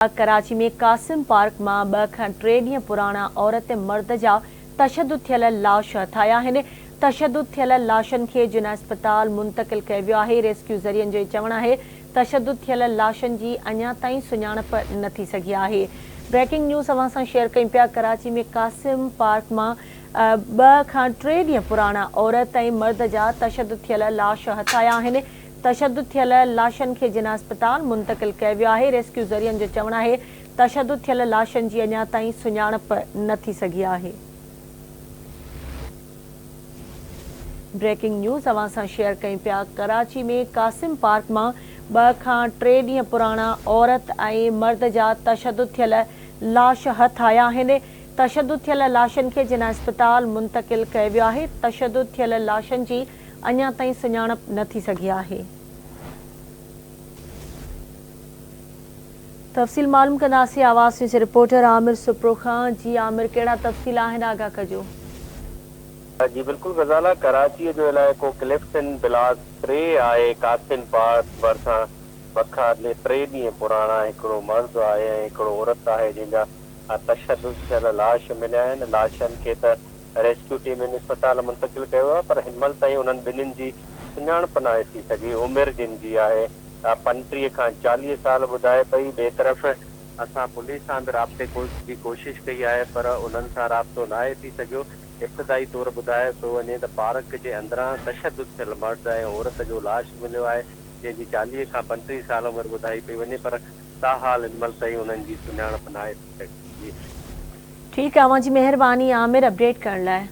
कराची में कासिम पार्क में 2 खां 3 ॾींहं पुराना औरत मर्द जा तशद्दुद थियल लाश हथाया आहिनि। तशद्दुद थियल लाशनि खे जिन अस्पताल मुंतकिल कयो वियो आहे। रेस्क्यू ज़रियनि जो चवणु आहे तशद्दुद थियल लाशनि जी अञा ताईं सुञाणप न थी सघी आहे। ब्रेकिंग न्यूज़ अवां सां शेयर कयूं पिया। कराची में कासिम पार्क में 2 खां 3 ॾींहं पुराना औरत ऐं मर्द जा तशद्दुद थियल लाश हथाया आहिनि। तशद्दुद थियल लाशनि खे जिन अस्पताल मुंतकिल कयो वियो आहे। रेस्क्यू ज़रियनि जो चवणु आहे तशद्दुद थियल लाशनि जी अञा ताईं सुञाणप न थी सघी आहे। ब्रेकिंग न्यूज़ अवां सां शेयर कयूं पिया। कराची में कासिम पार्क में 2 खां 3 ॾींहं पुराना औरत ऐं मर्द जा तशद्दुद थियल लाश हथाया आहिनि। तशद्दुद थियल लाशनि खे जिन अस्पताल मुंतकिल कयो वियो आहे। तशद्दुद थियल लाशनि जी अञा ताईं सुञाणप न थी सघी आहे। तफ़सील मालूम कंदासीं आवाज़ न्यूज़ रिपोर्टर आमिर सुप्रो खां। जी आमिर, कहिड़ा तफ़सील आहिनि, आगाह कजो। जी बिल्कुल गज़ाला, कराची जो इलाइक़ो क्लिफ्टन बिलास 3 आहे। कासिम पार्क भरिसां 2 खां 3 ॾींहं पुराना हिकिड़ो मर्द आहे ऐं हिकिड़ो औरत आहे जंहिंजा तशद्दुद थियल लाश मिलिया आहिनि। लाशनि खे त रेस्क्यू टीम अस्पताल मुंतकिल कयो आहे, पर हिनमहिल ताईं उन्हनि ॿिन्हिनि जी सुञाणप न आहे थी सघी। उमिरि जिन जी आहे 35 खां 40 साल ॿुधाए पई। ॿिए तरफ़ असां पुलिस सां बि राब्ते जी कोशिशि कई आहे, पर उन्हनि सां राब्तो न आहे थी सघियो। इब्तिदाई तौर ॿुधाए पियो वञे त पार्क जे अंदरां तशद्दुद थियल मर्द ऐं औरत जो लाश मिलियो आहे, जंहिंजी 40 खां 35 साल उमिरि ॿुधाई पई वञे, पर ताहाल हिनमहिल ताईं उन्हनि जी सुञाणप न आहे थी सघी। ठीकु आहे, अवां जी महिरबानी आमिर अपडेट करण लाइ।